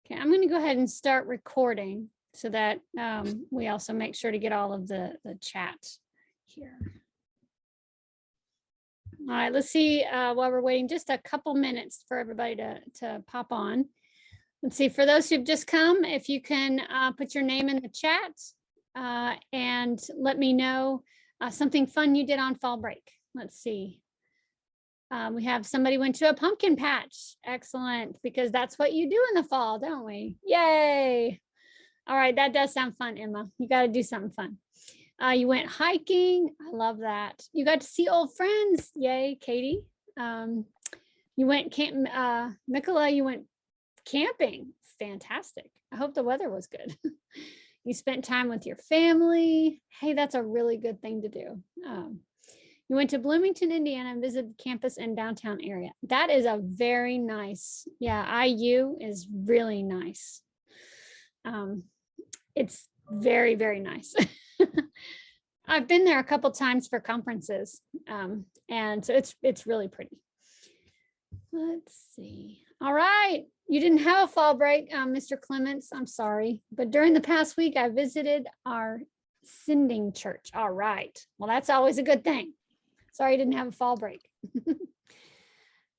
Okay, I'm going to go ahead and start recording so that we also make sure to get all of the chat here. All right, let's see while we're waiting just a couple minutes for everybody to pop on. Let's see, for those who've just come, if you can put your name in the chat and let me know something fun you did on fall break. Let's see. We have somebody went to a pumpkin patch. Excellent, because that's what you do in the fall, don't we? Yay. All right, that does sound fun, Emma. You got to do something fun. You went hiking. I love that. You got to see old friends. Yay, Katie. You went Nicola, you went camping. Fantastic. I hope the weather was good. You spent time with your family. Hey, that's a really good thing to do. You went to Bloomington, Indiana, and visited campus in downtown area. That is a very nice, IU is really nice. It's very, very nice. I've been there a couple times for conferences, and so it's really pretty. Let's see. All right. You didn't have a fall break, Mr. Clements. I'm sorry. But during the past week, I visited our sending church. All right. Well, that's always a good thing. Sorry you didn't have a fall break.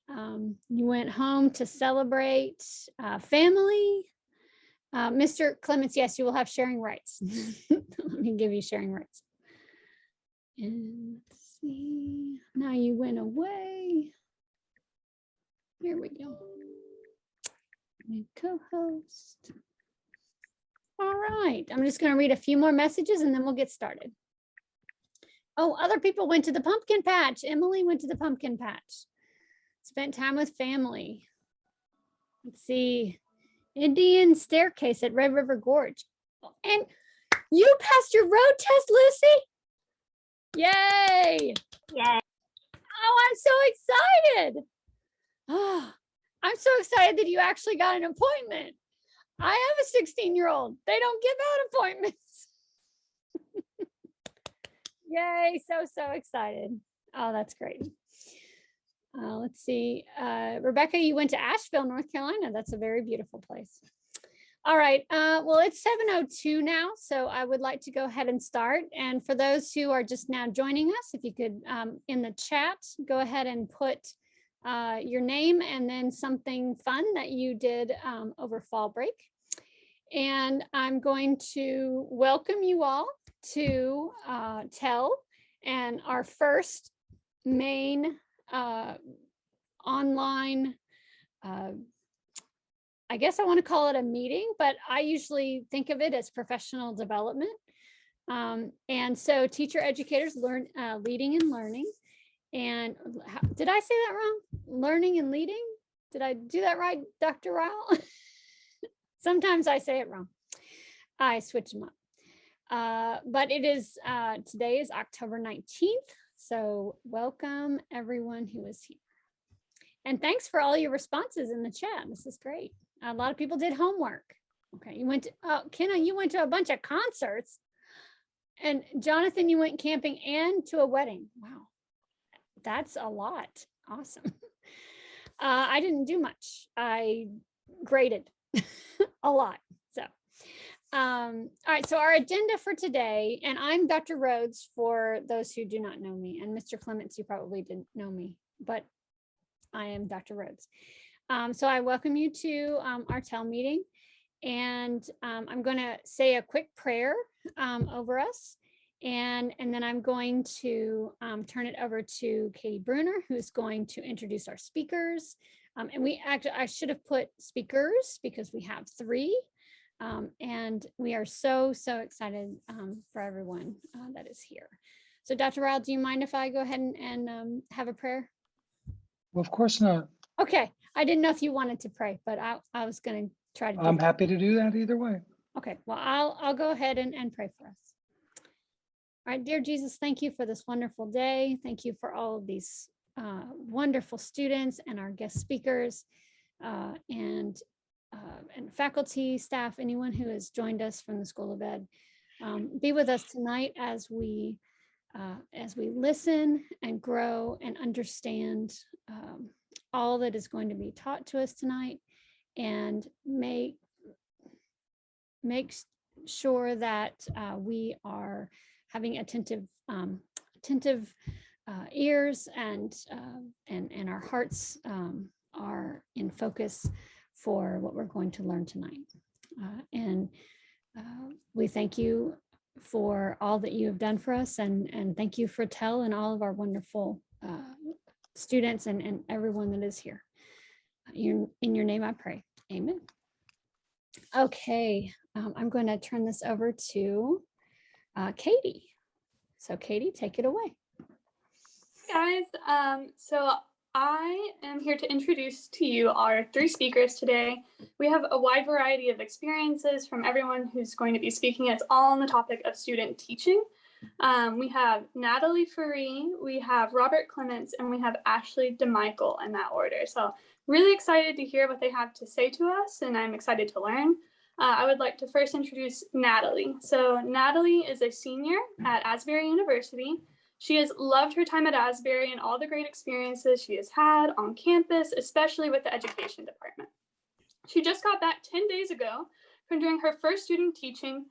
You went home to celebrate family. Mr. Clements, yes, you will have sharing rights. Let me give you sharing rights. And let's see. Now you went away. Here we go. Co-host. All right. I'm just going to read a few more messages and then we'll get started. Oh, other people went to the pumpkin patch. Emily went to the pumpkin patch. Spent time with family. Let's see. Indian staircase at Red River Gorge. And you passed your road test, Lucy? Yay. Yay. Oh, I'm so excited. Oh, I'm so excited that you actually got an appointment. I have a 16-year-old. They don't give out appointments. Yay, so excited. Oh, that's great. Let's see. Rebecca, you went to Asheville, North Carolina. That's a very beautiful place. All right. Well, it's 7:02 now, so I would like to go ahead and start. And for those who are just now joining us, if you could, in the chat, go ahead and put your name and then something fun that you did over fall break. And I'm going to welcome you all to TEL and our first main online, I guess I want to call it a meeting, but I usually think of it as professional development. And so teacher educators learn leading and learning. And did I say that wrong? Learning and leading? Did I do that right, Dr. Ryle? Sometimes I say it wrong. I switch them up. But it is, today is October 19th. So welcome everyone who is here. And thanks for all your responses in the chat. This is great. A lot of people did homework. Okay, you went to, Kenna, you went to a bunch of concerts. And Jonathan, you went camping and to a wedding. Wow, that's a lot. Awesome. I didn't do much. I graded a lot. So, all right. So our agenda for today, and I'm Dr. Rhodes for those who do not know me, and Mr. Clements, you probably didn't know me, but I am Dr. Rhodes. So I welcome you to our TEL meeting, and I'm going to say a quick prayer over us, and then I'm going to turn it over to Katie Bruner, who's going to introduce our speakers. And I should have put speakers because we have 3. And we are so excited for everyone that is here. So Dr. Ryle, do you mind if I go ahead and have a prayer? Well, of course not. Okay, I didn't know if you wanted to pray, but I was going to try to do I'm that. happy to do that either way. Okay, well, I'll go ahead and pray for us. All right, dear Jesus, thank you for this wonderful day. Thank you for all of these wonderful students and our guest speakers and faculty, staff, anyone who has joined us from the School of Ed. Be with us tonight as we listen and grow and understand all that is going to be taught to us tonight, and may make sure that we are having attentive ears, and our hearts are in focus for what we're going to learn tonight. And we thank you for all that you have done for us, and thank you for Tel and all of our wonderful students and everyone that is here. In your name I pray, amen. Okay, I'm going to turn this over to Katie. So Katie, take it away. Guys, so I am here to introduce to you our 3 speakers today. We have a wide variety of experiences from everyone who's going to be speaking. It's all on the topic of student teaching. We have Natalie Faree, we have Robert Clements, and we have Ashley DeMichael in that order. So really excited to hear what they have to say to us, and I'm excited to learn. I would like to first introduce Natalie. So Natalie is a senior at Asbury University. She has loved her time at Asbury and all the great experiences she has had on campus, especially with the education department. She just got back 10 days ago from doing her first student teaching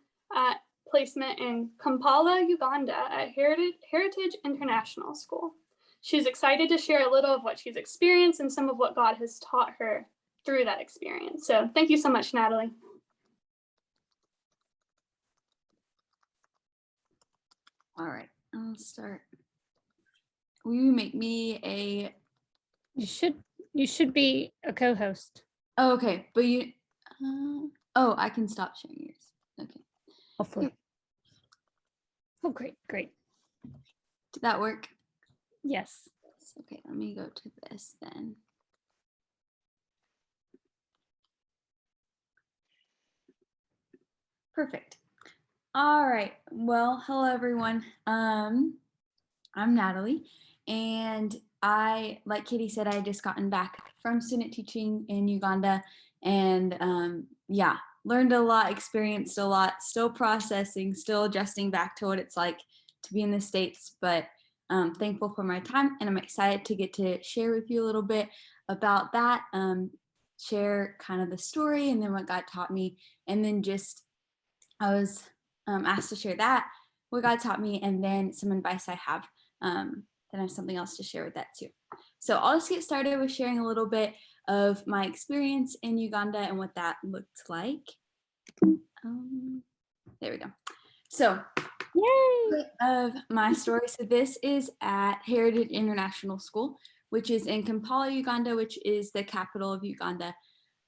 placement in Kampala, Uganda at Heritage International School. She's excited to share a little of what she's experienced and some of what God has taught her through that experience. So thank you so much, Natalie. All right, I'll start. Will you make me a? You should be a co-host. Oh, okay, but you. Oh, I can stop sharing yours. Okay. Hopefully. Oh, great. Did that work? Yes. Okay, let me go to this then. Perfect. All right. Well, hello everyone. I'm Natalie, and like Katie said, I just gotten back from student teaching in Uganda, and yeah, learned a lot, experienced a lot, still processing, still adjusting back to what it's like to be in the States, but thankful for my time, and I'm excited to get to share with you a little bit about that, share kind of the story and then what God taught me, and then just I was asked to share that, what God taught me, and then some advice I have. Then I have something else to share with that too. So I'll just get started with sharing a little bit of my experience in Uganda and what that looked like. There we go. So, yay! Of my story. So this is at Heritage International School, which is in Kampala, Uganda, which is the capital of Uganda.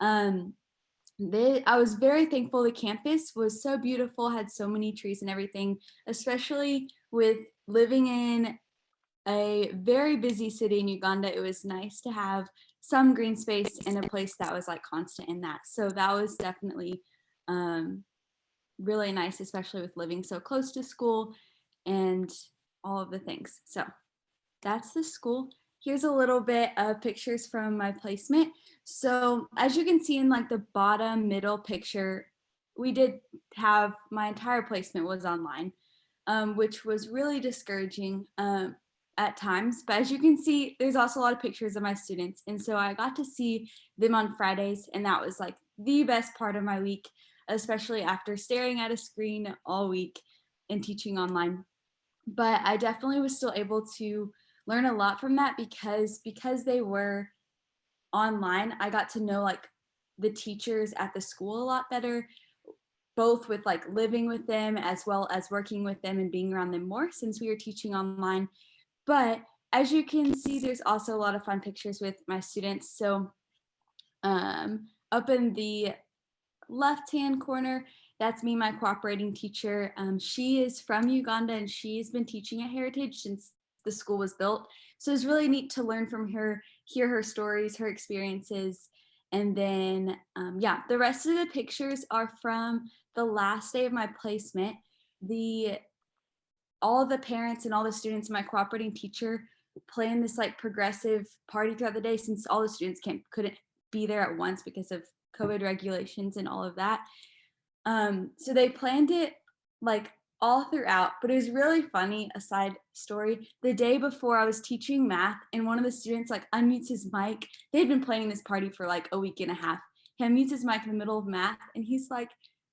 I was very thankful. The campus was so beautiful, had so many trees and everything, especially with living in a very busy city in Uganda. It was nice to have some green space and a place that was like constant in that. So that was definitely really nice, especially with living so close to school and all of the things. So that's the school. Here's a little bit of pictures from my placement. So as you can see in like the bottom middle picture, we did have, my entire placement was online, which was really discouraging at times. But as you can see, there's also a lot of pictures of my students. And so I got to see them on Fridays, and that was like the best part of my week, especially after staring at a screen all week and teaching online. But I definitely was still able to learn a lot from that because they were online. I got to know like the teachers at the school a lot better, both with like living with them as well as working with them and being around them more since we were teaching online. But as you can see, there's also a lot of fun pictures with my students. So up in the left-hand corner, that's me, my cooperating teacher. She is from Uganda and she's been teaching at Heritage since the school was built. So it's really neat to learn from her, hear her stories, her experiences. And then, yeah, the rest of the pictures are from the last day of my placement. All the parents and all the students and my cooperating teacher planned this like progressive party throughout the day since all the students couldn't be there at once because of COVID regulations and all of that. So they planned it like all throughout, but it was really funny. A side story, the day before I was teaching math and one of the students like unmutes his mic. They had been planning this party for like a week and a half. He unmutes his mic in the middle of math and he's like,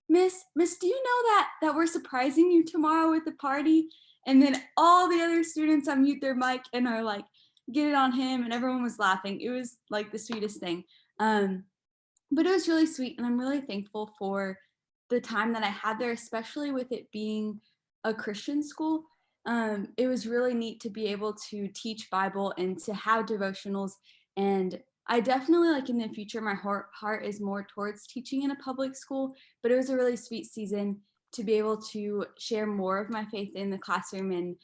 Miss, do you know that we're surprising you tomorrow with the party? And then all the other students unmute their mic and are like, get it on him, and everyone was laughing. It was like the sweetest thing. But it was really sweet, and I'm really thankful for the time that I had there, especially with it being a Christian school. It was really neat to be able to teach Bible and to have devotionals. And I definitely, like, in the future, my heart is more towards teaching in a public school, but it was a really sweet season to be able to share more of my faith in the classroom and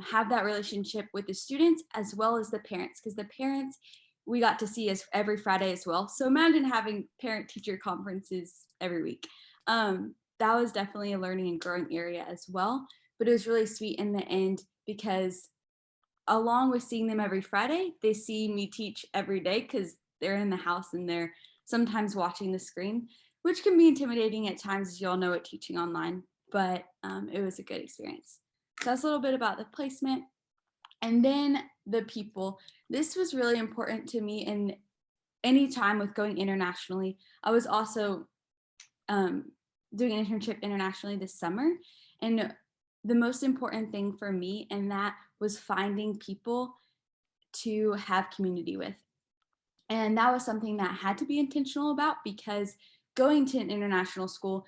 have that relationship with the students as well as the parents, because the parents we got to see as every Friday as well. So imagine having parent teacher conferences every week. That was definitely a learning and growing area as well. But it was really sweet in the end because along with seeing them every Friday, they see me teach every day because they're in the house and they're sometimes watching the screen, which can be intimidating at times, as you all know, at teaching online. But it was a good experience. So that's a little bit about the placement. And then the people. This was really important to me in any time with going internationally. I was also doing an internship internationally this summer. And the most important thing for me in that was finding people to have community with. And that was something that I had to be intentional about because going to an international school,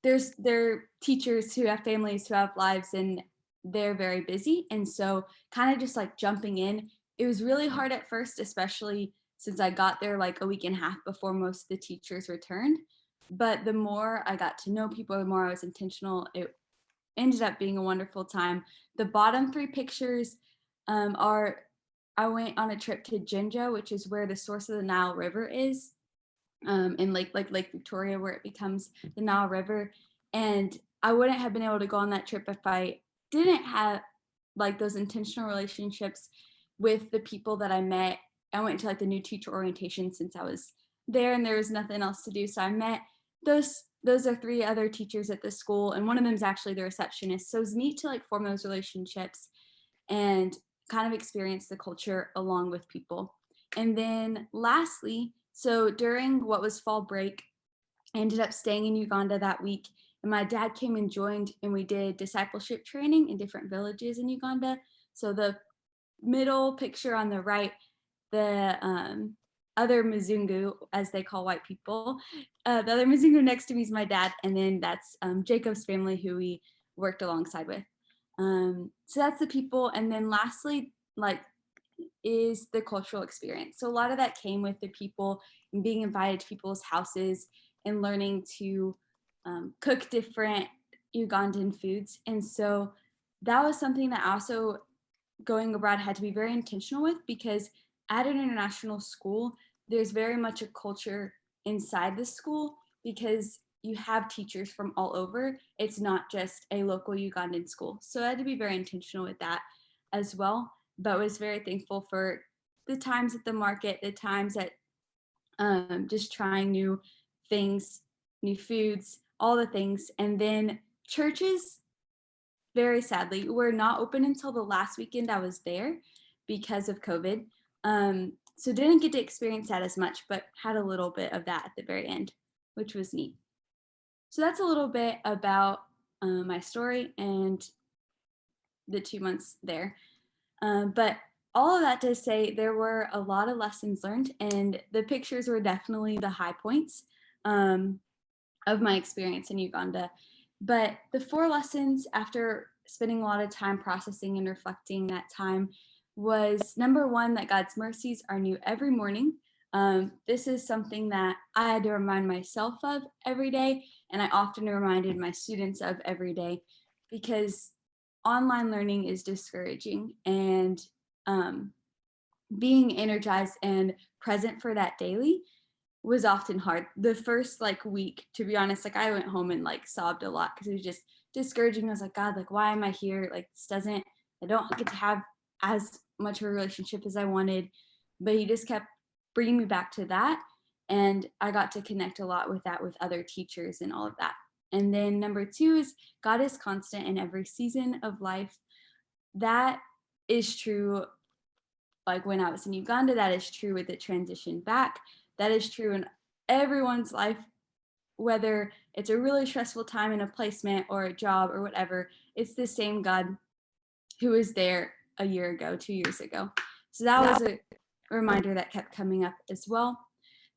there are teachers who have families, who have lives, and they're very busy. And so kind of just like jumping in, it was really hard at first, especially since I got there like a week and a half before most of the teachers returned. But the more I got to know people, the more I was intentional, it ended up being a wonderful time. The bottom three pictures are, I went on a trip to Jinja, which is where the source of the Nile River is, in Lake Victoria, where it becomes the Nile River. And I wouldn't have been able to go on that trip if I didn't have like those intentional relationships with the people that I met. I went to like the new teacher orientation since I was there and there was nothing else to do. So I met those are three other teachers at the school, and one of them is actually the receptionist. So it's neat to like form those relationships and kind of experience the culture along with people. And then lastly, so during what was fall break, I ended up staying in Uganda that week, and my dad came and joined, and we did discipleship training in different villages in Uganda. So the middle picture on the right, the other Mzungu, as they call white people, the other Mzungu next to me is my dad, and then that's Jacob's family, who we worked alongside with. So that's the people, and then lastly, like, is the cultural experience. So a lot of that came with the people and being invited to people's houses and learning to cook different Ugandan foods. And so that was something that also going abroad had to be very intentional with, because at an international school, there's very much a culture inside the school because you have teachers from all over. It's not just a local Ugandan school. So I had to be very intentional with that as well, but was very thankful for the times at the market, the times at just trying new things, new foods, all the things. And then churches, very sadly, were not open until the last weekend I was there because of COVID. So didn't get to experience that as much, but had a little bit of that at the very end, which was neat. So that's a little bit about my story and the 2 months there. But all of that to say, there were a lot of lessons learned, and the pictures were definitely the high points of my experience in Uganda. But the 4 lessons, after spending a lot of time processing and reflecting that time, was number 1, that God's mercies are new every morning. This is something that I had to remind myself of every day, and I often reminded my students of every day, because online learning is discouraging, and being energized and present for that daily was often hard. The first like week, to be honest, like I went home and like sobbed a lot because it was just discouraging. I was like, God, like, why am I here? Like, I don't get to have as much of a relationship as I wanted. But he just kept bringing me back to that. And I got to connect a lot with that with other teachers and all of that. And then number 2 is God is constant in every season of life. That is true. Like when I was in Uganda, that is true with the transition back. That is true in everyone's life whether it's a really stressful time in a placement or a job or whatever, it's the same God who was there a year ago, 2 years ago. So that was a reminder that kept coming up as well.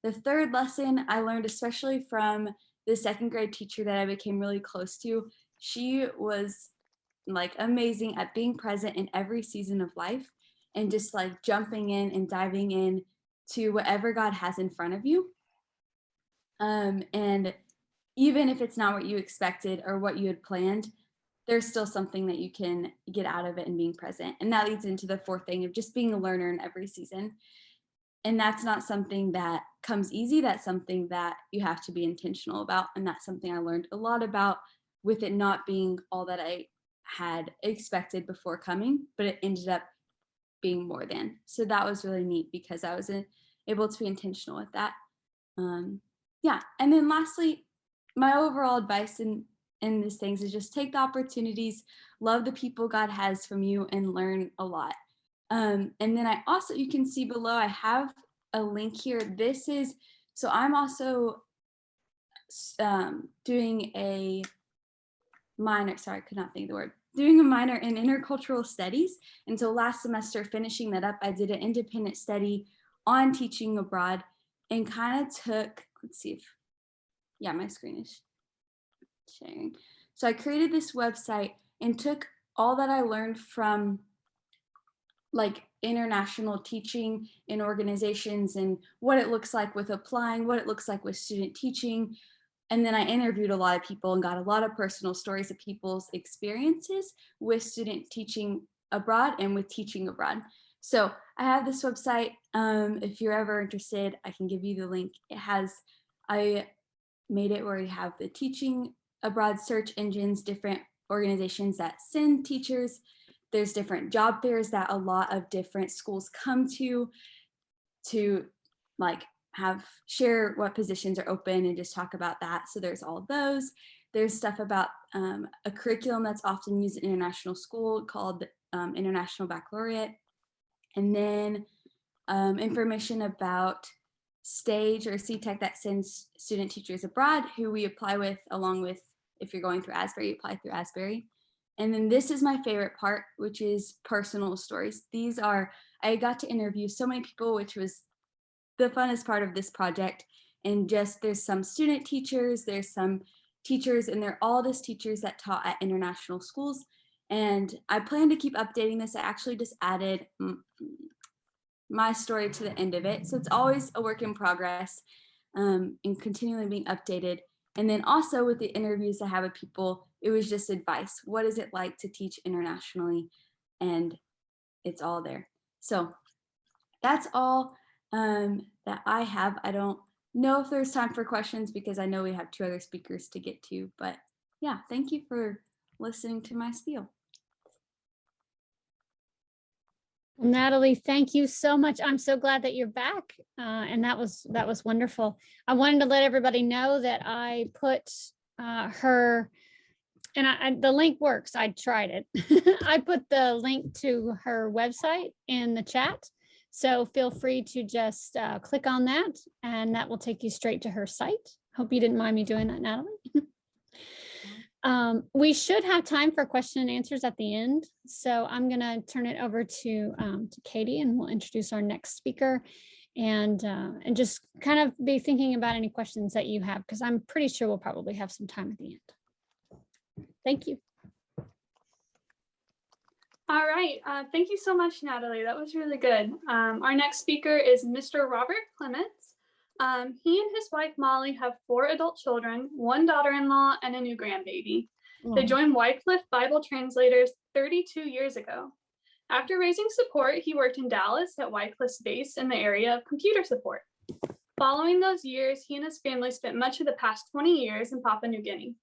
The third lesson I learned, especially from the second grade teacher that I became really close to, she was like amazing at being present in every season of life and just like jumping in and diving in to whatever God has in front of you. And even if it's not what you expected or what you had planned, there's still something that you can get out of it and being present. And that leads into the fourth thing of just being a learner in every season. And that's not something that comes easy. That's something that you have to be intentional about. And that's something I learned a lot about, with it not being all that I had expected before coming, but it ended up being more than. So that was really neat because I was able to be intentional with that. Yeah. And then lastly, my overall advice in these things is just take the opportunities, love the people God has from you, and learn a lot. And then I also, you can see below, I have a link here. This is, so I'm also doing a minor, sorry, I could not think of the word, doing a minor in intercultural studies. And so last semester, finishing that up, I did an independent study on teaching abroad and kind of took, let's see if, yeah, my screen is sharing. So I created this website and took all that I learned from like international teaching in organizations and what it looks like with applying, what it looks like with student teaching. And then I interviewed a lot of people and got a lot of personal stories of people's experiences with student teaching abroad and with teaching abroad. So I have this website. If you're ever interested, I can give you the link. I made it where you have the teaching abroad search engines, different organizations that send teachers. There's different job fairs that a lot of different schools come to like share what positions are open and just talk about that. So there's all of those. There's stuff about a curriculum that's often used in international school called International Baccalaureate. And then information about Stage or CTEC that sends student teachers abroad who we apply with, along with, if you're going through Asbury, you apply through Asbury. And then this is my favorite part, which is personal stories. I got to interview so many people, which was the funnest part of this project. And just there's some student teachers, there's some teachers, and they're all just teachers that taught at international schools. And I plan to keep updating this. I actually just added my story to the end of it. So it's always a work in progress and continually being updated. And then also with the interviews I have with people, it was just advice. What is it like to teach internationally? And it's all there. So that's all that I have. I don't know if there's time for questions because I know we have 2 other speakers to get to, but yeah, thank you for listening to my spiel. Natalie, thank you so much. I'm so glad that you're back. And that was wonderful. I wanted to let everybody know that I put her, and the link works. I tried it. I put the link to her website in the chat. So feel free to just click on that and that will take you straight to her site. Hope you didn't mind me doing that, Natalie. We should have time for question and answers at the end. So I'm going to turn it over to Katie, and we'll introduce our next speaker and just kind of be thinking about any questions that you have, because I'm pretty sure we'll probably have some time at the end. Thank you. All right. Thank you so much, Natalie. That was really good. Our next speaker is Mr. Robert Clements. He and his wife, Molly, have 4 adult children, 1 daughter-in-law, and a new grandbaby. They joined Wycliffe Bible Translators 32 years ago. After raising support, he worked in Dallas at Wycliffe's base in the area of computer support. Following those years, he and his family spent much of the past 20 years in Papua New Guinea.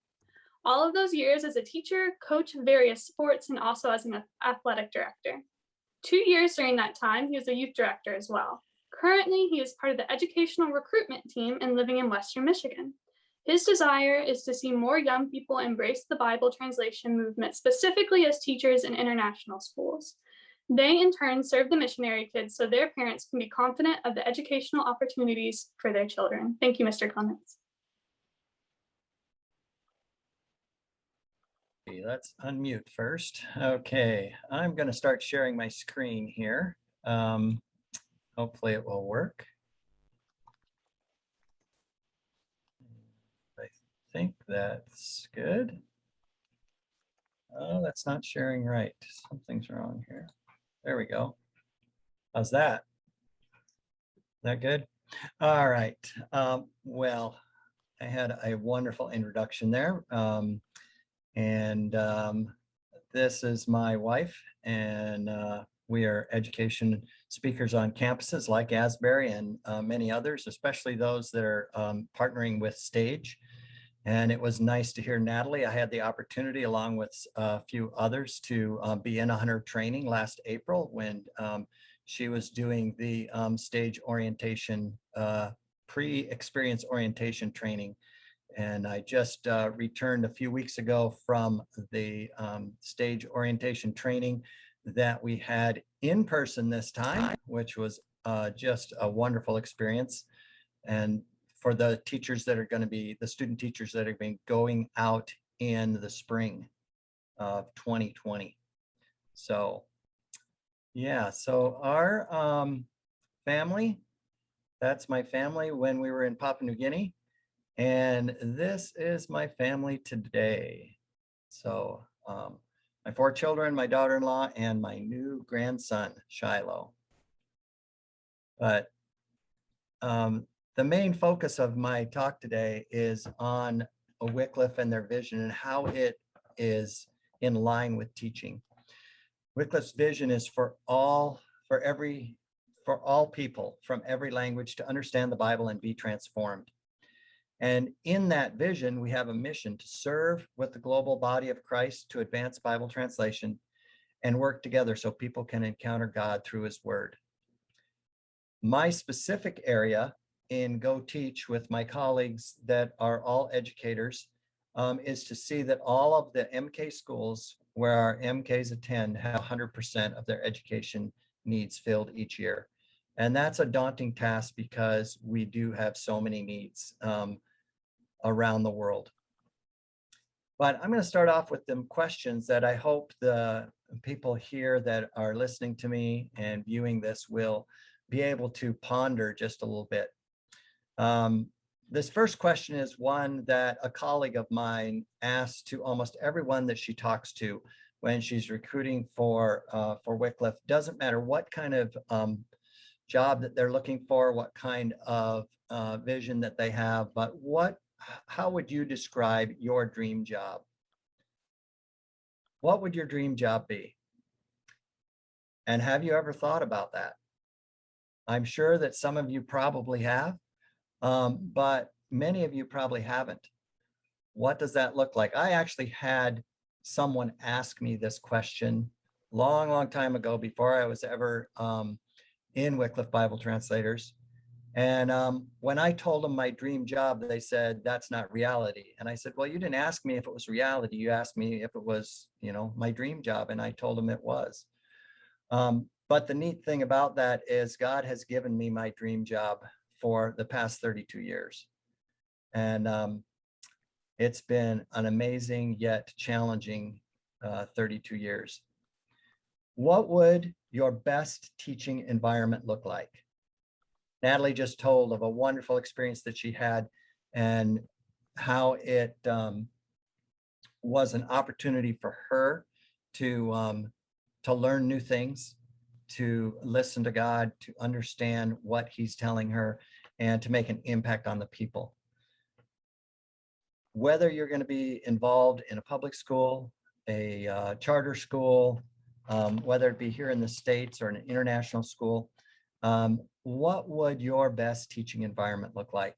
All of those years as a teacher, coach of various sports, and also as an athletic director. 2 years during that time, he was a youth director as well. Currently, he is part of the educational recruitment team and living in Western Michigan. His desire is to see more young people embrace the Bible translation movement, specifically as teachers in international schools. They, in turn, serve the missionary kids so their parents can be confident of the educational opportunities for their children. Thank you, Mr. Clements. see, let's unmute first. Okay, I'm going to start sharing my screen here. Hopefully it will work. I think that's good. Oh, that's not sharing right. Something's wrong here. There we go. How's that? That good? All right. Well, I had a wonderful introduction there. This is my wife, and we are education speakers on campuses like Asbury and many others, especially those that are partnering with Stage. And it was nice to hear Natalie. I had the opportunity, along with a few others, to be in on her training last April when she was doing the Stage orientation, pre-experience orientation training. And I just returned a few weeks ago from the Stage orientation training that we had in person this time, which was just a wonderful experience. And for the teachers that are going to be, the student teachers that are being going out in the spring of 2020. So yeah, so our family, that's my family when we were in Papua New Guinea. And this is my family today. So my 4 children, my daughter-in-law, and my new grandson, Shiloh. But the main focus of my talk today is on Wycliffe and their vision and how it is in line with teaching. Wycliffe's vision is for all people from every language to understand the Bible and be transformed. And in that vision, we have a mission to serve with the global body of Christ to advance Bible translation and work together so people can encounter God through his word. My specific area in Go Teach with my colleagues that are all educators is to see that all of the MK schools where our MKs attend have 100% of their education needs filled each year. And that's a daunting task because we do have so many needs around the world. But I'm going to start off with some questions that I hope the people here that are listening to me and viewing this will be able to ponder just a little bit. This first question is one that a colleague of mine asks to almost everyone that she talks to when she's recruiting for Wycliffe. Doesn't matter what kind of job that they're looking for, what kind of vision that they have, but how would you describe your dream job? What would your dream job be? And have you ever thought about that? I'm sure that some of you probably have, but many of you probably haven't. What does that look like? I actually had someone ask me this question long time ago before I was ever in Wycliffe Bible Translators. And when I told them my dream job, they said, that's not reality. And I said, well, you didn't ask me if it was reality. You asked me if it was, my dream job. And I told them it was. But the neat thing about that is God has given me my dream job for the past 32 years. And it's been an amazing yet challenging 32 years. What would your best teaching environment look like? Natalie just told of a wonderful experience that she had and how it was an opportunity for her to learn new things, to listen to God, to understand what he's telling her, and to make an impact on the people. Whether you're going to be involved in a public school, a charter school, whether it be here in the States or an international school, what would your best teaching environment look like?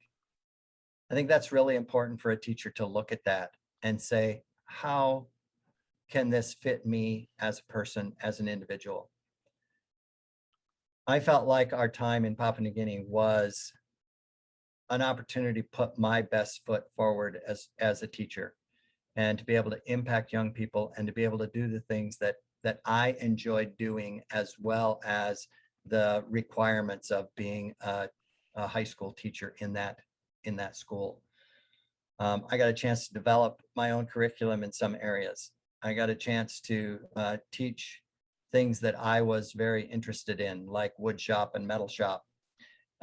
I think that's really important for a teacher to look at that and say, how can this fit me as a person, as an individual? I felt like our time in Papua New Guinea was an opportunity to put my best foot forward as a teacher and to be able to impact young people and to be able to do the things that I enjoyed doing, as well as the requirements of being a high school teacher in that school. I got a chance to develop my own curriculum in some areas. I got a chance to teach things that I was very interested in, like wood shop and metal shop.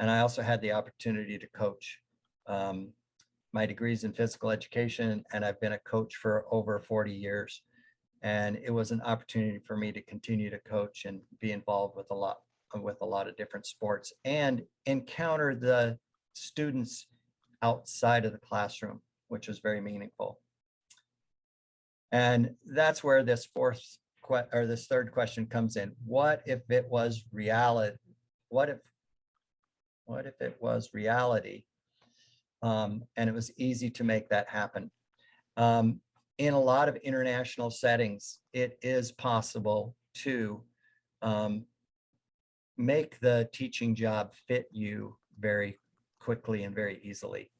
And I also had the opportunity to coach. My degree's in physical education, and I've been a coach for over 40 years. And it was an opportunity for me to continue to coach and be involved with a lot of different sports and encounter the students outside of the classroom, which was very meaningful. And that's where this third question comes in. What if it was reality? What if it was reality? And it was easy to make that happen. In a lot of international settings, it is possible to make the teaching job fit you very quickly and very easily.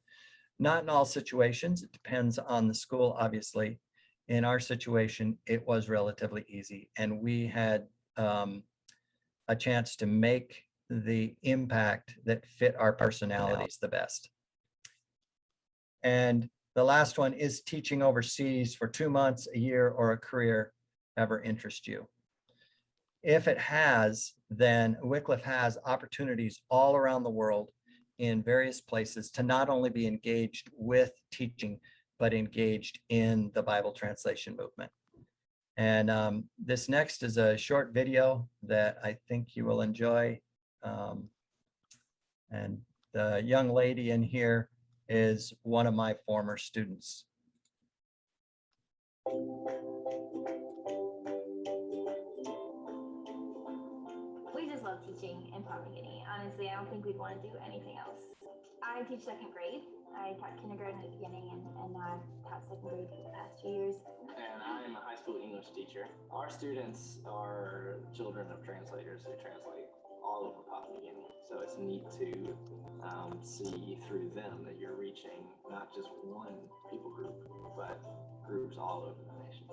Not in all situations, it depends on the school, obviously. In our situation, it was relatively easy, and we had a chance to make the impact that fit our personalities the best. And the last one, is teaching overseas for 2 months, a year, or a career ever interest you? If it has, then Wycliffe has opportunities all around the world in various places to not only be engaged with teaching, but engaged in the Bible translation movement. And this next is a short video that I think you will enjoy. And the young lady in here is one of my former students. We just love teaching in Papua New Guinea. Honestly, I don't think we'd want to do anything else. I teach second grade. I taught kindergarten at the beginning, and now I've taught second grade for the past 2 years. And I'm a high school English teacher. Our students are children of translators who translate all over Papua New Guinea. So it's neat to see through them that you're reaching not just one people group, but groups all over the nation.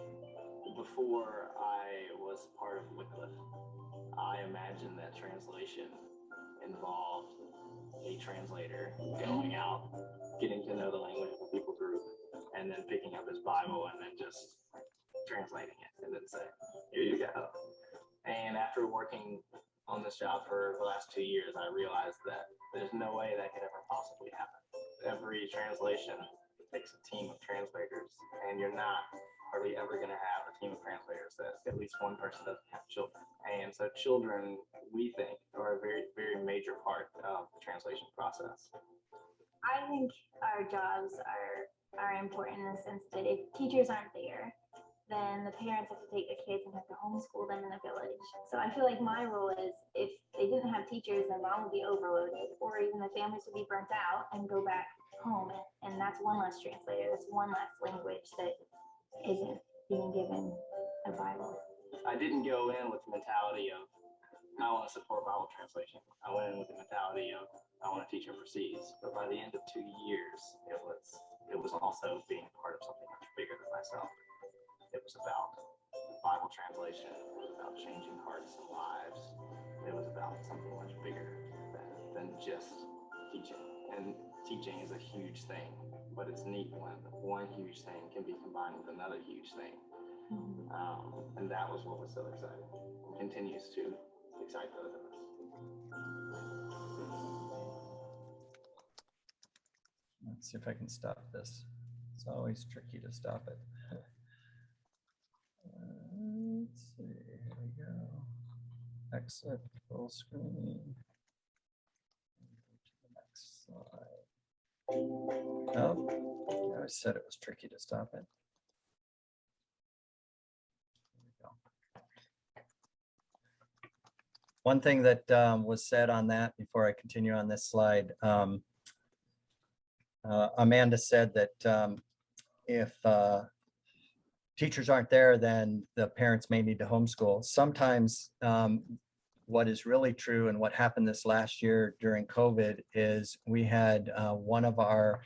Before I was part of Wycliffe, I imagined that translation involved a translator going out, getting to know the language of the people group, and then picking up his Bible and then just translating it and then say, here you go. And after working on this job for the last 2 years, I realized that there's no way that could ever possibly happen. Every translation takes a team of translators, and you're not hardly ever going to have a team of translators that at least one person doesn't have children. And so children, we think, are a very, very major part of the translation process. I think our jobs are important in the sense that if teachers aren't there, then the parents have to take the kids and have to homeschool them in the village. So I feel like my role is, if they didn't have teachers, then mom would be overloaded, or even the families would be burnt out and go back home. And that's one less translator. That's one less language that isn't being given a Bible. I didn't go in with the mentality of, I want to support Bible translation. I went in with the mentality of, I want to teach overseas. But by the end of 2 years, it was also being part of something much bigger than myself. It was about Bible translation. It was about changing hearts and lives. It was about something much bigger than just teaching. And teaching is a huge thing, but it's neat when one huge thing can be combined with another huge thing. And that was what was so exciting and continues to excite both of us. Let's see if I can stop this. It's always tricky to stop it. Let's see, here we go. Exit full screen. To the next slide. Oh, I said it was tricky to stop it. Here we go. One thing that was said on that before I continue on this slide, Amanda said that if teachers aren't there, then the parents may need to homeschool. Sometimes what is really true and what happened this last year during COVID is we had one of our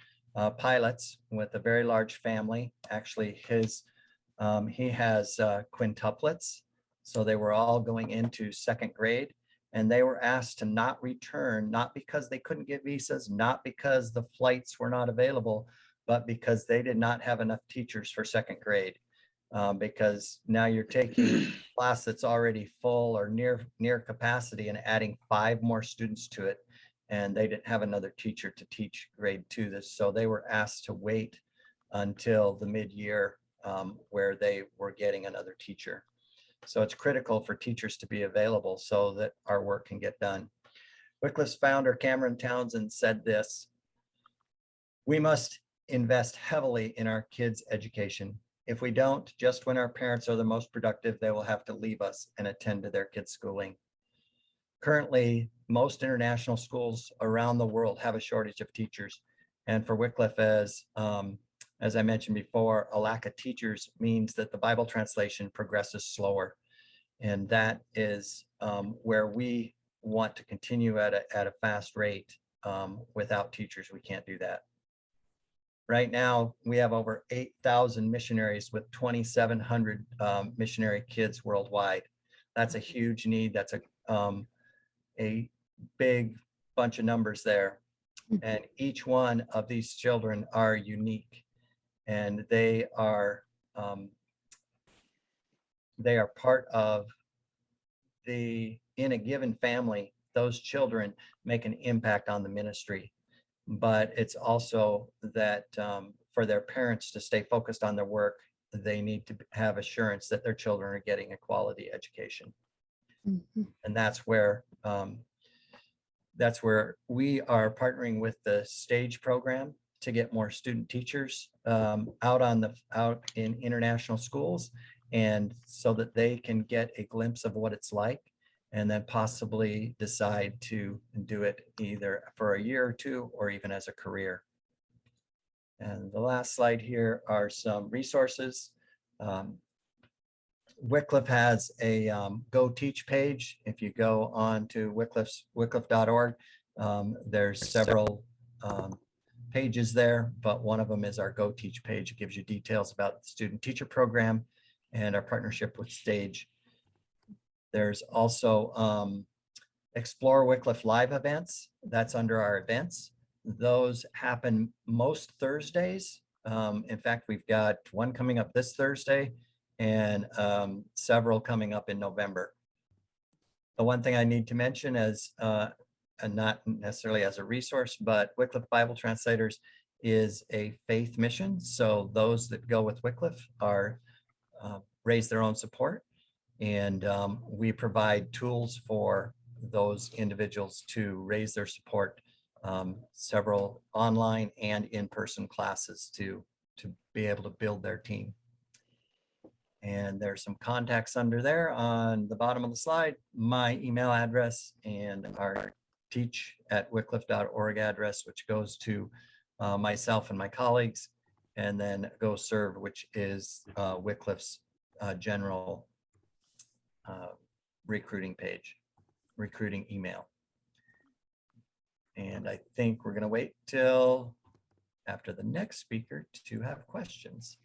pilots with a very large family. Actually, he has quintuplets. So they were all going into second grade, and they were asked to not return, not because they couldn't get visas, not because the flights were not available, but because they did not have enough teachers for second grade. because now you're taking a class that's already full or near capacity and adding 5 more students to it. And they didn't have another teacher to teach grade 2 this, so they were asked to wait until the mid-year where they were getting another teacher. So it's critical for teachers to be available so that our work can get done. Wycliffe's founder, Cameron Townsend, said this: "We must invest heavily in our kids' education. If we don't, just when our parents are the most productive, they will have to leave us and attend to their kids' schooling." Currently, most international schools around the world have a shortage of teachers. And for Wycliffe, as I mentioned before, a lack of teachers means that the Bible translation progresses slower. And that is where we want to continue at a fast rate. Without teachers, we can't do that. Right now, we have over 8,000 missionaries with 2,700 missionary kids worldwide. That's a huge need. That's a big bunch of numbers there. And each one of these children are unique, and they are part of in a given family, those children make an impact on the ministry. But it's also that for their parents to stay focused on their work, they need to have assurance that their children are getting a quality education. And that's where we are partnering with the STAGE program to get more student teachers out in international schools, and so that they can get a glimpse of what it's like, and then possibly decide to do it either for a year or 2 or even as a career. And the last slide here are some resources. Wycliffe has a Go Teach page. If you go on to wycliffe.org, there's several pages there, but one of them is our Go Teach page. It gives you details about the student teacher program and our partnership with STAGE. There's also Explore Wycliffe live events. That's under our events. Those happen most Thursdays. In fact, we've got one coming up this Thursday and several coming up in November. The one thing I need to mention is, and not necessarily as a resource, but Wycliffe Bible Translators is a faith mission. So those that go with Wycliffe are raise their own support. And we provide tools for those individuals to raise their support, several online and in-person classes to be able to build their team. And there's some contacts under there on the bottom of the slide, my email address and our teach@wycliffe.org address, which goes to myself and my colleagues, and then Go Serve, which is Wycliffe's general recruiting page, recruiting email. And I think we're going to wait till after the next speaker to have questions.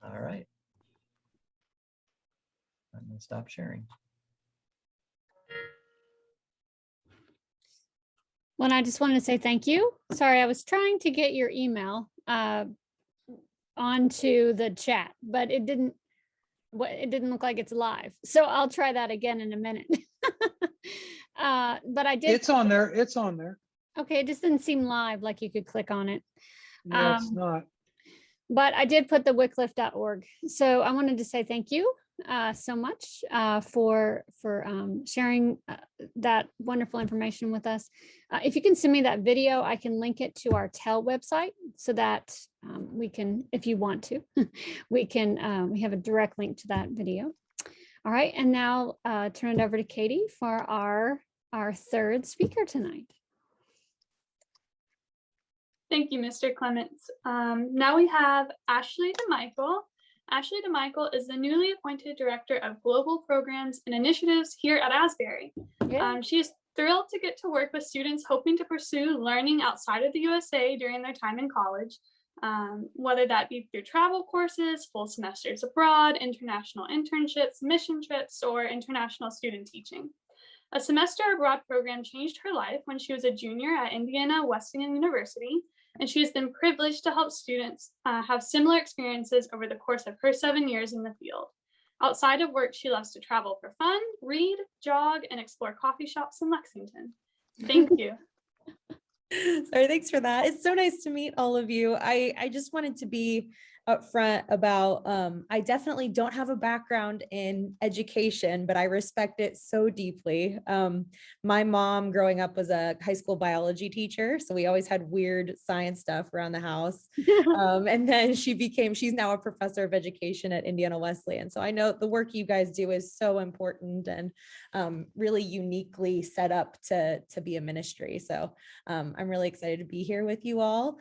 All right. I'm going to stop sharing. Well, I just wanted to say thank you. Sorry, I was trying to get your email onto the chat, but it didn't look like it's live. So I'll try that again in a minute. But I did. It's on there. It's on there. Okay, it just didn't seem live, like you could click on it. No, it's not. But I did put the wycliffe.org. So I wanted to say thank you so much for sharing that wonderful information with us. If you can send me that video, I can link it to our TEL website so that we can, if you want to, we have a direct link to that video. All right, and now turn it over to Katie for our third speaker tonight. Thank you, Mr. Clements. Now we have Ashley DeMichael. Ashley DeMichael is the newly appointed Director of Global Programs and Initiatives here at Asbury. Yeah. She is thrilled to get to work with students hoping to pursue learning outside of the USA during their time in college, whether that be through travel courses, full semesters abroad, international internships, mission trips, or international student teaching. A semester abroad program changed her life when she was a junior at Indiana Wesleyan University, and she has been privileged to help students have similar experiences over the course of her 7 years in the field. Outside of work, she loves to travel for fun, read, jog, and explore coffee shops in Lexington. Thank you. Sorry, thanks for that. It's so nice to meet all of you. I just wanted to be upfront about, I definitely don't have a background in education, but I respect it so deeply. My mom growing up was a high school biology teacher, so we always had weird science stuff around the house. And then she's now a professor of education at Indiana Wesleyan. So I know the work you guys do is so important and really uniquely set up to be a ministry. So I'm really excited to be here with you all.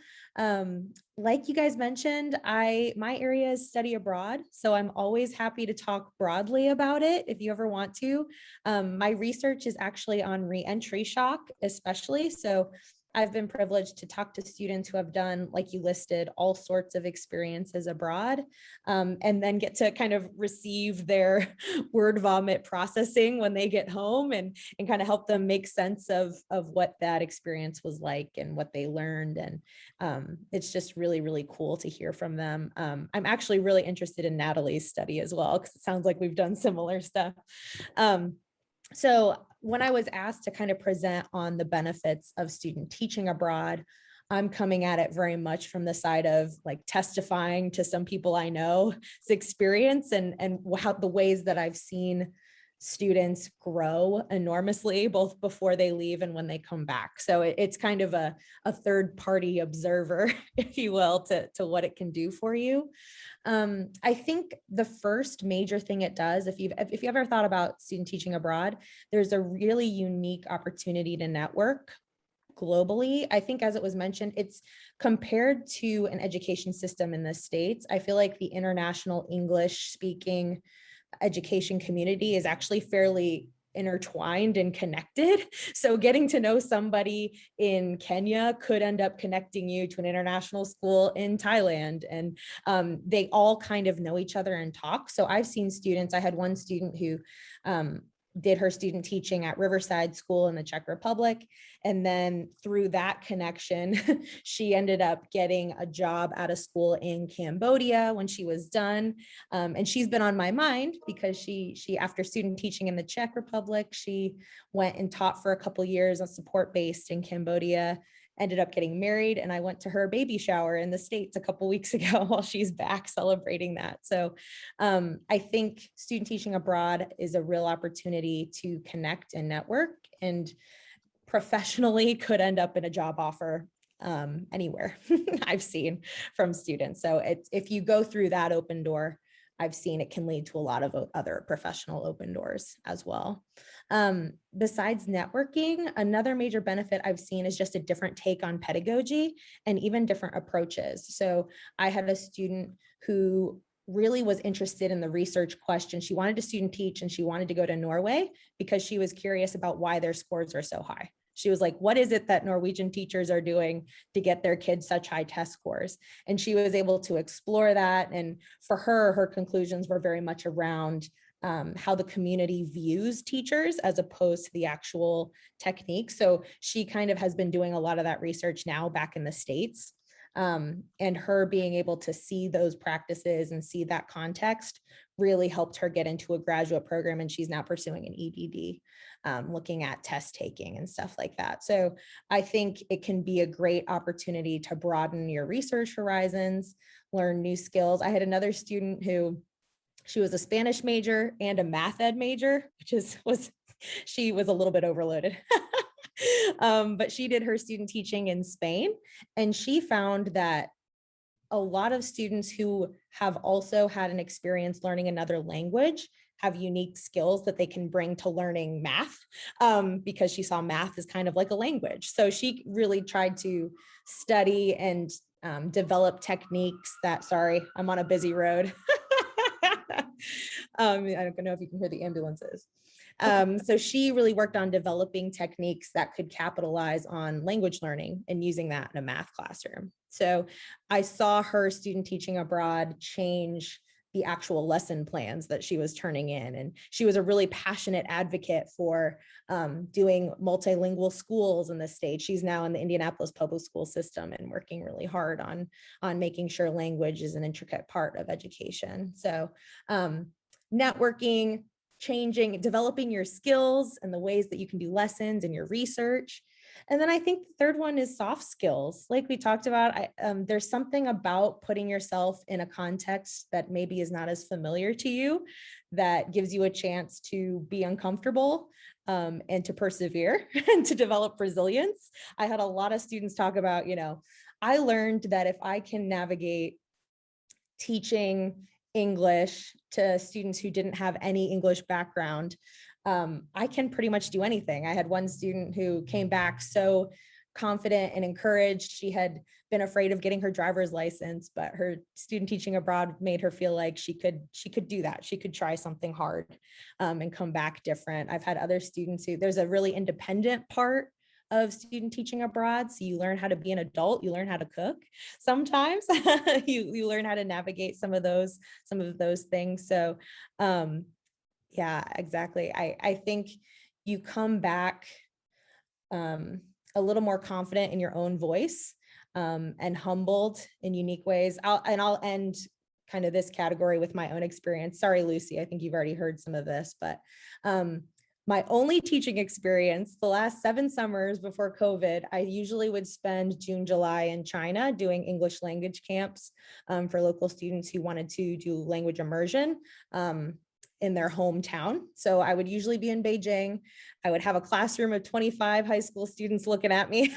Like you guys mentioned, my area is study abroad, so I'm always happy to talk broadly about it if you ever want to. My research is actually on re-entry shock, especially. So I've been privileged to talk to students who have done, like you listed, all sorts of experiences abroad, and then get to kind of receive their word vomit processing when they get home and kind of help them make sense of what that experience was like and what they learned. And it's just really, really cool to hear from them. I'm actually really interested in Natalie's study as well, because it sounds like we've done similar stuff. So when I was asked to kind of present on the benefits of student teaching abroad, I'm coming at it very much from the side of like testifying to some people I know's experience and how the ways that I've seen students grow enormously, both before they leave and when they come back. So it's kind of a third party observer, if you will, to what it can do for you. I think the first major thing it does, if you've ever thought about student teaching abroad, there's a really unique opportunity to network globally. I think, as it was mentioned, it's compared to an education system in the States. I feel like the international English speaking education community is actually fairly intertwined and connected. So getting to know somebody in Kenya could end up connecting you to an international school in Thailand. And they all kind of know each other and talk. So I've seen students, I had one student who did her student teaching at Riverside School in the Czech Republic. And then through that connection, she ended up getting a job at a school in Cambodia when she was done. And she's been on my mind because she after student teaching in the Czech Republic, she went and taught for a couple years on support-based in Cambodia, ended up getting married, and I went to her baby shower in the States a couple weeks ago while she's back celebrating that. So I think student teaching abroad is a real opportunity to connect and network, and professionally could end up in a job offer anywhere I've seen from students. So if you go through that open door, I've seen it can lead to a lot of other professional open doors as well. Besides networking, another major benefit I've seen is just a different take on pedagogy and even different approaches. So I had a student who really was interested in the research question. She wanted to student teach and she wanted to go to Norway because she was curious about why their scores are so high. She was like, what is it that Norwegian teachers are doing to get their kids such high test scores? And she was able to explore that. And for her, her conclusions were very much around how the community views teachers as opposed to the actual technique. So she kind of has been doing a lot of that research now back in the States. And her being able to see those practices and see that context really helped her get into a graduate program. And she's now pursuing an EDD, looking at test taking and stuff like that. So I think it can be a great opportunity to broaden your research horizons, learn new skills. I had another student who, she was a Spanish major and a math ed major, she was a little bit overloaded. But she did her student teaching in Spain, and she found that a lot of students who have also had an experience learning another language have unique skills that they can bring to learning math, because she saw math as kind of like a language. So she really tried to study and develop techniques that, sorry, I'm on a busy road. I don't know if you can hear the ambulances. So she really worked on developing techniques that could capitalize on language learning and using that in a math classroom. So I saw her student teaching abroad change the actual lesson plans that she was turning in. And she was a really passionate advocate for doing multilingual schools in the state. She's now in the Indianapolis public school system and working really hard on making sure language is an intricate part of education. So networking, changing, developing your skills and the ways that you can do lessons and your research. And then I think the third one is soft skills. Like we talked about, there's something about putting yourself in a context that maybe is not as familiar to you that gives you a chance to be uncomfortable and to persevere and to develop resilience. I had a lot of students talk about, I learned that if I can navigate teaching English to students who didn't have any English background, I can pretty much do anything. I had one student who came back so confident and encouraged. She had been afraid of getting her driver's license, but her student teaching abroad made her feel like she could do that. She could try something hard and come back different. I've had other students who, there's a really independent part of student teaching abroad. So you learn how to be an adult, you learn how to cook. Sometimes you learn how to navigate some of those things. So yeah, exactly. I think you come back a little more confident in your own voice and humbled in unique ways. I'll end kind of this category with my own experience. Sorry, Lucy, I think you've already heard some of this, but my only teaching experience, the last 7 summers before COVID, I usually would spend June, July in China doing English language camps for local students who wanted to do language immersion in their hometown. So I would usually be in Beijing. I would have a classroom of 25 high school students looking at me,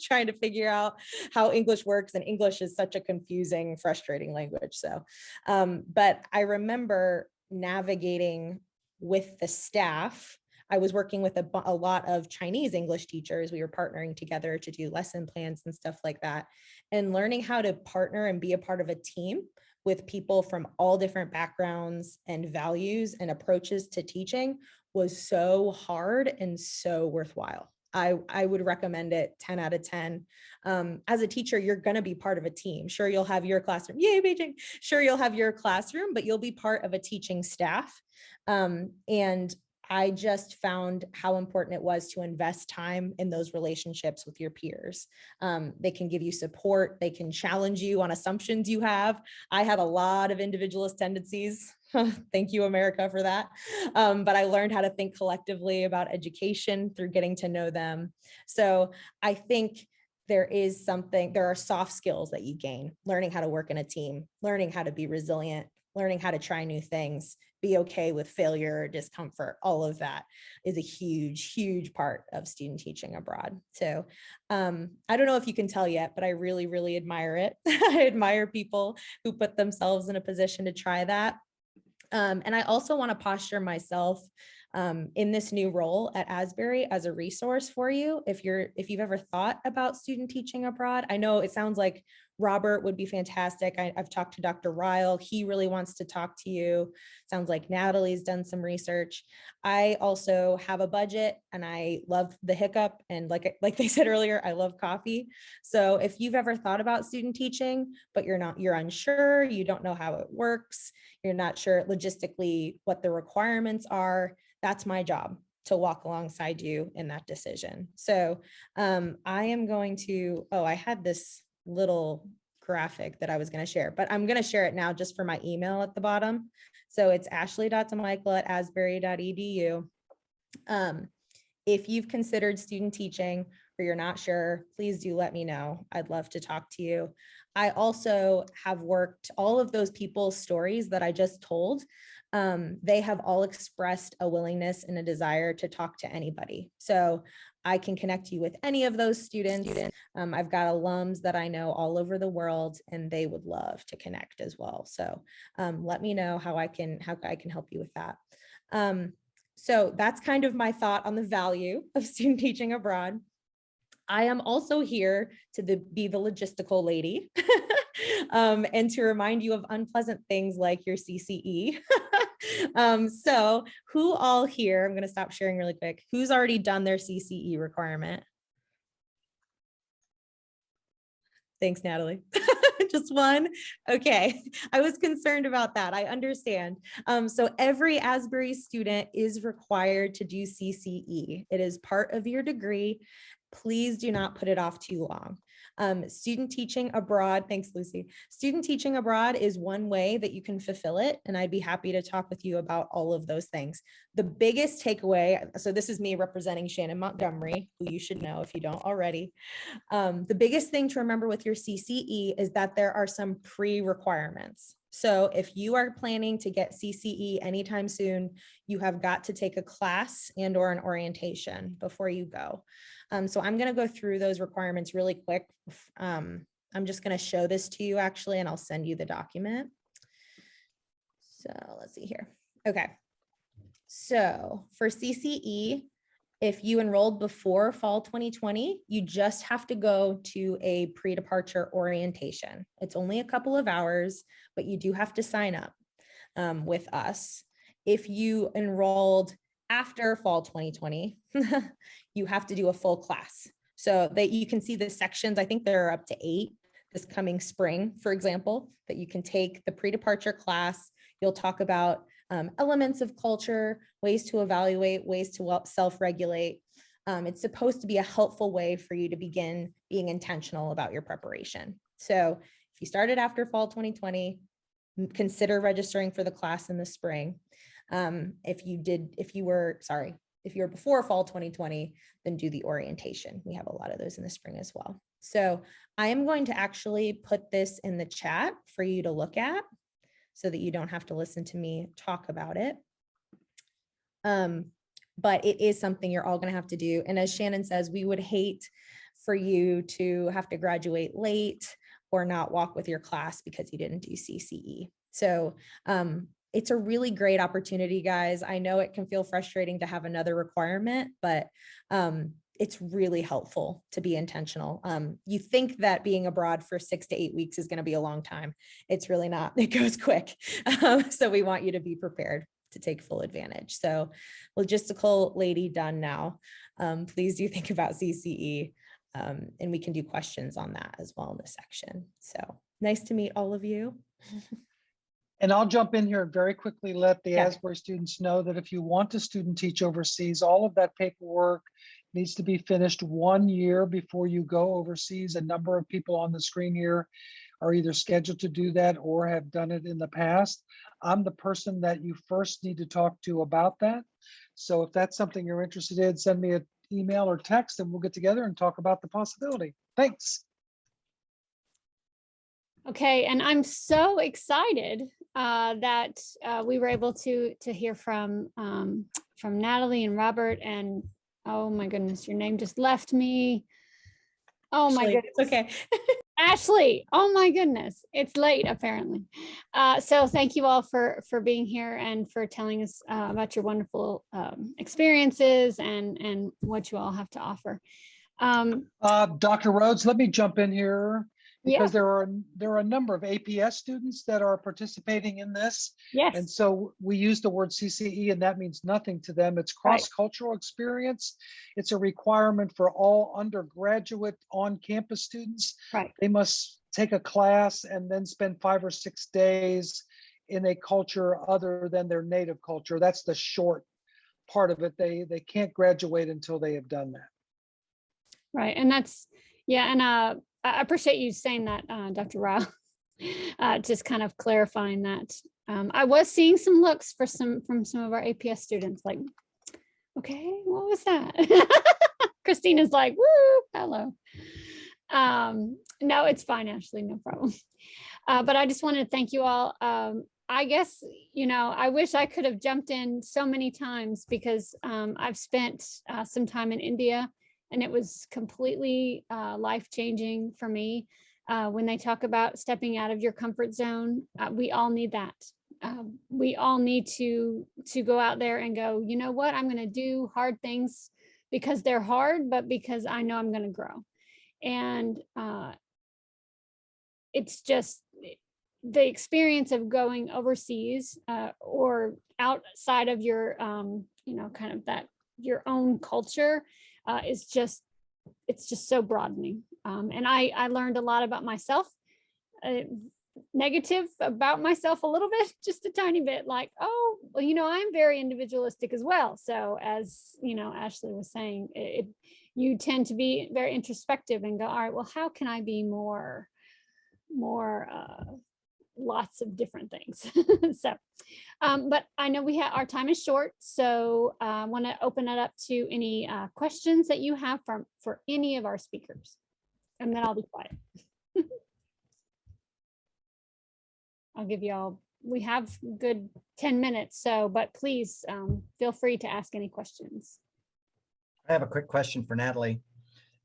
trying to figure out how English works. And English is such a confusing, frustrating language. So, but I remember navigating with the staff. I was working with a lot of Chinese English teachers. We were partnering together to do lesson plans and stuff like that, and learning how to partner and be a part of a team with people from all different backgrounds and values and approaches to teaching was so hard and so worthwhile. I would recommend it 10 out of 10. As a teacher, you're going to be part of a team. Sure, you'll have your classroom. Yay, Beijing. Sure, you'll have your classroom, but you'll be part of a teaching staff. And I just found how important it was to invest time in those relationships with your peers. They can give you support. They can challenge you on assumptions you have. I had a lot of individualist tendencies. Thank you, America, for that. But I learned how to think collectively about education through getting to know them. So I think there are soft skills that you gain, learning how to work in a team, learning how to be resilient, learning how to try new things, be okay with failure or discomfort. All of that is a huge, huge part of student teaching abroad. So I don't know if you can tell yet, but I really, really admire it. I admire people who put themselves in a position to try that. And I also want to posture myself in this new role at Asbury as a resource for you. If you've ever thought about student teaching abroad, I know it sounds like Robert would be fantastic. I've talked to Dr. Ryle. He really wants to talk to you. Sounds like Natalie's done some research. I also have a budget and I love the hiccup. And like they said earlier, I love coffee. So if you've ever thought about student teaching, but you're unsure, you don't know how it works, you're not sure logistically what the requirements are, that's my job, to walk alongside you in that decision. So I am going to, I had this little graphic that I was going to share, but I'm going to share it now just for my email at the bottom. So it's ashley.demichael@asbury.edu. If you've considered student teaching or you're not sure, please do let me know. I'd love to talk to you. I also have worked all of those people's stories that I just told. They have all expressed a willingness and a desire to talk to anybody. So I can connect you with any of those students. I've got alums that I know all over the world, and they would love to connect as well. So let me know how I can help you with that. So that's kind of my thought on the value of student teaching abroad. I am also here to be the logistical lady and to remind you of unpleasant things like your CCE. So who all here, I'm going to stop sharing really quick, who's already done their CCE requirement? Thanks, Natalie. Just one. Okay. I was concerned about that. I understand. So every Asbury student is required to do CCE. It is part of your degree. Please do not put it off too long. Student teaching abroad, thanks, Lucy. Student teaching abroad is one way that you can fulfill it, and I'd be happy to talk with you about all of those things. The biggest takeaway, so this is me representing Shannon Montgomery, who you should know if you don't already. The biggest thing to remember with your CCE is that there are some pre-requirements. So if you are planning to get CCE anytime soon, you have got to take a class and or an orientation before you go. So I'm going to go through those requirements really quick. I'm just going to show this to you actually, and I'll send you the document. So let's see here. Okay. So for CCE, if you enrolled before fall 2020, you just have to go to a pre-departure orientation. It's only a couple of hours, but you do have to sign up with us. If you enrolled after fall 2020, you have to do a full class. So that you can see the sections, I think there are up to 8 this coming spring, for example, that you can take the pre-departure class. You'll talk about elements of culture, ways to evaluate, ways to self-regulate. It's supposed to be a helpful way for you to begin being intentional about your preparation. So if you started after fall 2020, consider registering for the class in the spring. If you were before fall 2020, then do the orientation. We have a lot of those in the spring as well. So I am going to actually put this in the chat for you to look at so that you don't have to listen to me talk about it. But it is something you're all going to have to do. And as Shannon says, we would hate for you to have to graduate late or not walk with your class because you didn't do CCE. So it's a really great opportunity, guys. I know it can feel frustrating to have another requirement, but it's really helpful to be intentional. You think that being abroad for 6 to 8 weeks is going to be a long time. It's really not. It goes quick. So we want you to be prepared to take full advantage. So logistical lady done now. Please do think about CCE, and we can do questions on that as well in this section. So nice to meet all of you. And I'll jump in here and very quickly let the Yeah. Asbury students know that if you want to student teach overseas, all of that paperwork needs to be finished 1 year before you go overseas. A number of people on the screen here are either scheduled to do that or have done it in the past. I'm the person that you first need to talk to about that. So if that's something you're interested in, send me an email or text and we'll get together and talk about the possibility. Thanks. Okay, and I'm so excited that we were able to hear from Natalie and Robert, and oh my goodness, your name just left me. Oh my Ashley, goodness. it's okay. Ashley, oh my goodness, it's late apparently. So thank you all for being here and for telling us about your wonderful experiences and what you all have to offer. Dr. Rhodes, let me jump in here because Yeah. there are a number of APS students that are participating in this. Yes. And so we use the word CCE and that means nothing to them. It's Right. cross-cultural experience. It's a requirement for all undergraduate on-campus students. Right. They must take a class and then spend 5 or 6 days in a culture other than their native culture. That's the short part of it. They can't graduate until they have done that. Right. And that's, yeah. And I appreciate you saying that, Dr. Rao, just kind of clarifying that. I was seeing some looks from some of our APS students like, okay, what was that? Christina's like, woo, hello. No, it's fine, Ashley, no problem. But I just wanted to thank you all. I guess, I wish I could have jumped in so many times because I've spent some time in India and it was completely life-changing for me. When they talk about stepping out of your comfort zone, we all need that. We all need to go out there and go, you know what, I'm going to do hard things because they're hard, but because I know I'm going to grow. And it's just the experience of going overseas or outside of your, kind of that your own culture it's just so broadening. And I learned a lot about myself, negative about myself a little bit, just a tiny bit, like, oh, well, I'm very individualistic as well. So as Ashley was saying, you tend to be very introspective and go, all right, well, how can I be more lots of different things. So, but I know our time is short, so I want to open it up to any questions that you have for any of our speakers, and then I'll be quiet. I'll give you all, we have good 10 minutes, so, but please feel free to ask any questions. I have a quick question for Natalie.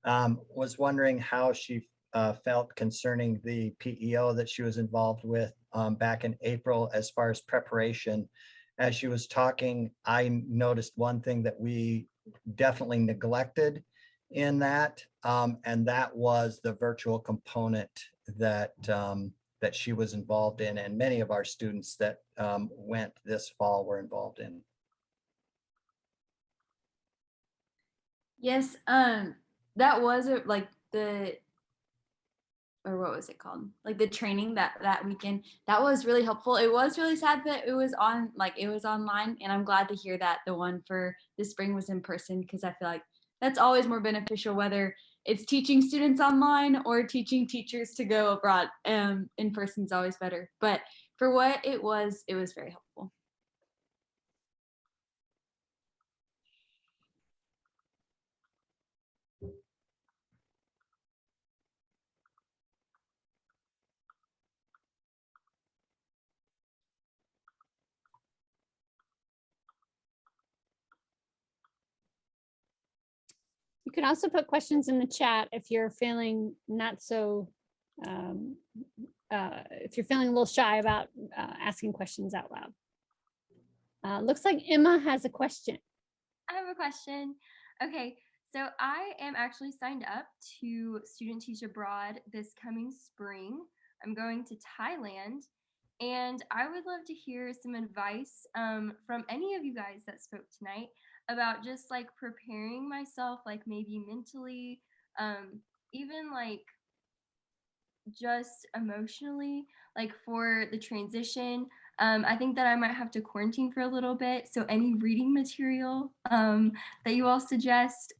Was wondering how she felt concerning the PEO that she was involved with back in April as far as preparation. As she was talking, I noticed one thing that we definitely neglected in that, and that was the virtual component that that she was involved in, and many of our students that went this fall were involved in. Yes, that was like or what was it called? Like the training that weekend. That was really helpful. It was really sad that it was online, and I'm glad to hear that the one for this spring was in person, because I feel like that's always more beneficial, whether it's teaching students online or teaching teachers to go abroad. In person is always better. But for what it was very helpful. You can also put questions in the chat if you're feeling not so, if you're feeling a little shy about asking questions out loud. Looks like Emma has a question. I have a question. Okay, so I am actually signed up to Student Teach Abroad this coming spring. I'm going to Thailand, and I would love to hear some advice from any of you guys that spoke tonight about just like preparing myself, like maybe mentally, even like just emotionally, like for the transition. I think that I might have to quarantine for a little bit. So any reading material that you all suggest,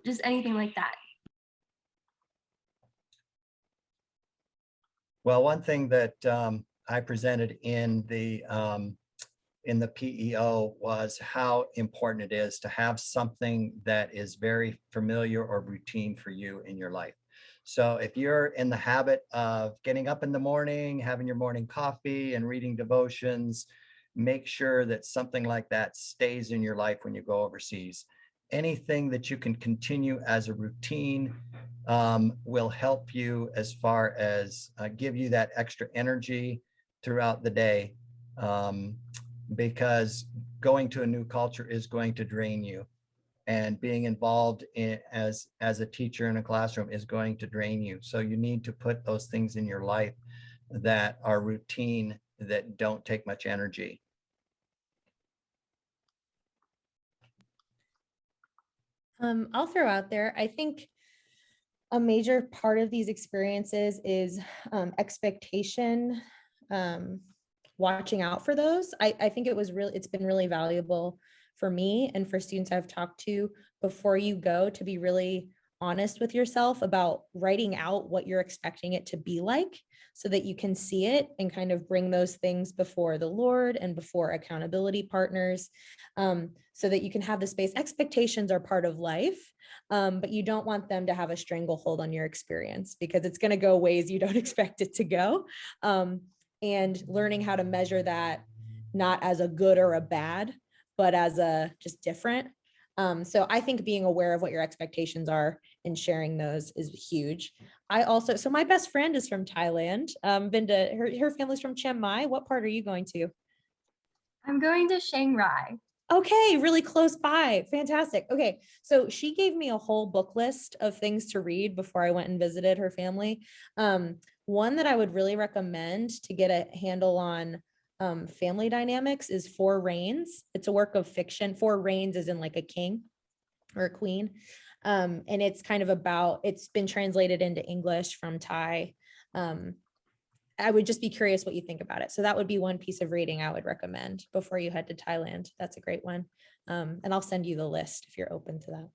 just anything like that. Well, one thing that I presented in the PEO was how important it is to have something that is very familiar or routine for you in your life. So if you're in the habit of getting up in the morning, having your morning coffee and reading devotions, make sure that something like that stays in your life when you go overseas. Anything that you can continue as a routine will help you as far as give you that extra energy throughout the day, because going to a new culture is going to drain you. And being involved in as a teacher in a classroom is going to drain you. So you need to put those things in your life that are routine, that don't take much energy. I'll throw out there, I think a major part of these experiences is expectation, watching out for those. I think it's been really valuable for me and for students I've talked to before you go, to be really honest with yourself about writing out what you're expecting it to be like, so that you can see it and kind of bring those things before the Lord and before accountability partners, so that you can have the space. Expectations are part of life, but you don't want them to have a stranglehold on your experience, because it's going to go ways you don't expect it to go. And learning how to measure that, not as a good or a bad, but as a just different. So I think being aware of what your expectations are and sharing those is huge. So my best friend is from Thailand. Been to her family's from Chiang Mai. What part are you going to? I'm going to Chiang Rai. Okay, really close by. Fantastic. Okay, so she gave me a whole book list of things to read before I went and visited her family. One that I would really recommend to get a handle on family dynamics is Four Reigns. It's a work of fiction. Four Reigns is in like a king or a queen. And it's kind of about, it's been translated into English from Thai. I would just be curious what you think about it. So that would be one piece of reading I would recommend before you head to Thailand. That's a great one. And I'll send you the list if you're open to that.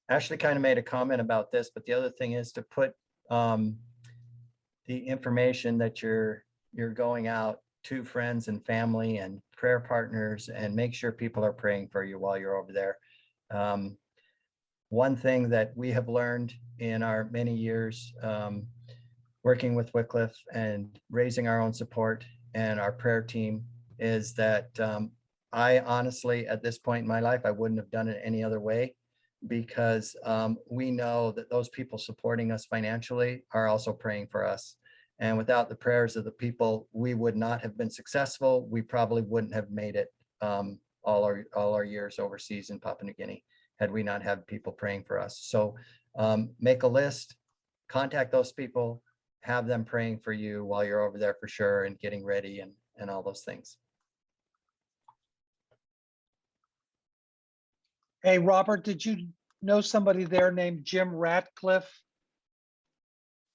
Ashley kind of made a comment about this, but the other thing is to put the information that you're going out to friends and family and prayer partners, and make sure people are praying for you while you're over there. One thing that we have learned in our many years working with Wycliffe and raising our own support and our prayer team is that I honestly, at this point in my life, I wouldn't have done it any other way, because we know that those people supporting us financially are also praying for us. And without the prayers of the people, we would not have been successful. We probably wouldn't have made it all our years overseas in Papua New Guinea had we not had people praying for us. So make a list, contact those people, have them praying for you while you're over there for sure, and getting ready and all those things. Hey, Robert, did you know somebody there named Jim Ratcliffe?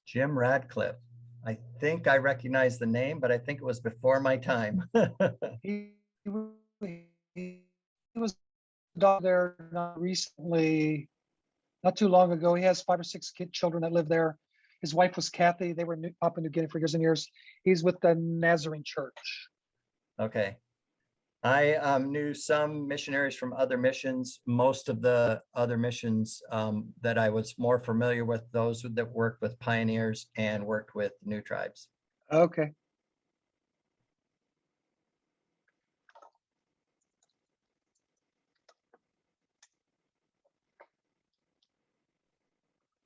Jim Radcliffe. I think I recognize the name, but I think it was before my time. He was there not recently, not too long ago. He has 5 or 6 children that live there. His wife was Kathy. They were in Papua New Guinea for years and years. He's with the Nazarene Church. Okay. I knew some missionaries from other missions. Most of the other missions that I was more familiar with, those that worked with pioneers and worked with new tribes. Okay.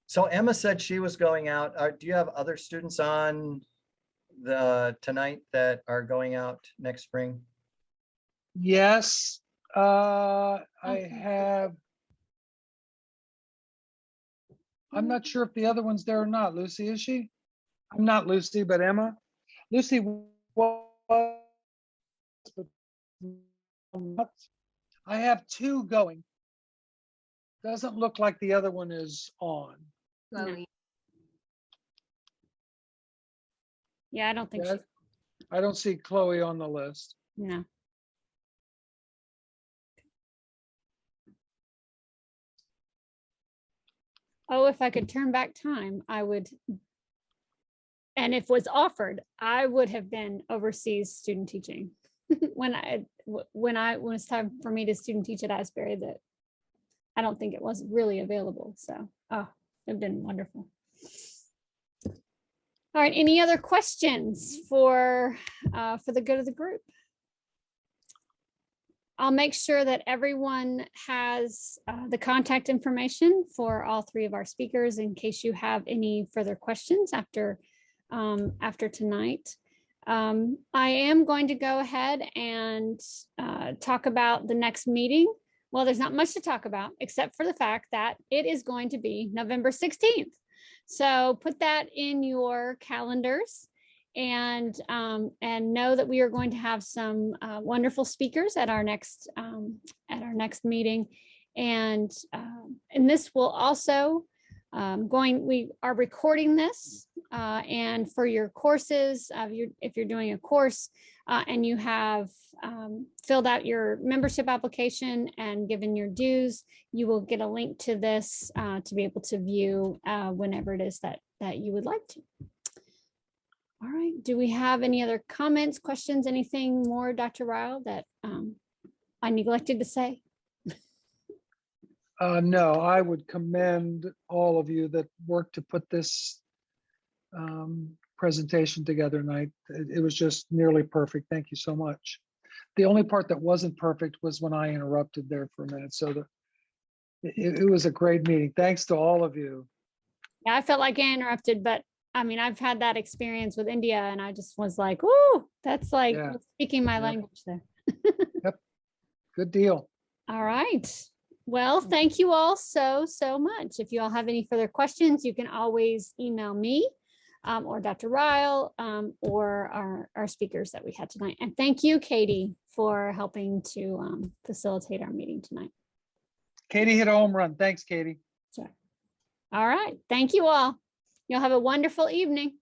So Emma said she was going out. Do you have other students on tonight that are going out next spring? Yes, I have. I'm not sure if the other one's there or not. Lucy, is she? I'm not Lucy, but Emma. Lucy was, but not. I have 2 going. Doesn't look like the other one is on. Chloe. Yeah, I don't think Yeah, I don't see Chloe on the list. no. Oh, if I could turn back time, I would. And if was offered, I would have been overseas student teaching when it was time for me to student teach at Asbury. That I don't think it was really available. So, oh, it'd been wonderful. All right. Any other questions for the good of the group? I'll make sure that everyone has the contact information for all 3 of our speakers in case you have any further questions after tonight. I am going to go ahead and talk about the next meeting. Well, there's not much to talk about except for the fact that it is going to be November 16th. So put that in your calendars and know that we are going to have some wonderful speakers at our next meeting, and this will also we are recording this, and for your courses, if you're doing a course and you have filled out your membership application and given your dues, you will get a link to this to be able to view whenever it is that you would like to. All right, do we have any other comments, questions, anything more, Dr. Ryle, that I neglected to say? No, I would commend all of you that worked to put this presentation together tonight. It was just nearly perfect. Thank you so much. The only part that wasn't perfect was when I interrupted there for a minute. So it was a great meeting. Thanks to all of you. Yeah, I felt like I interrupted, but I mean, I've had that experience with India and I just was like, "Ooh, that's like speaking my language there." Yep. Good deal. All right. Well, thank you all so much. If you all have any further questions, you can always email me or Dr. Ryle, or our speakers that we had tonight. And thank you, Katie, for helping to facilitate our meeting tonight. Katie hit a home run. Thanks, Katie. All right. Thank you all. You'll have a wonderful evening.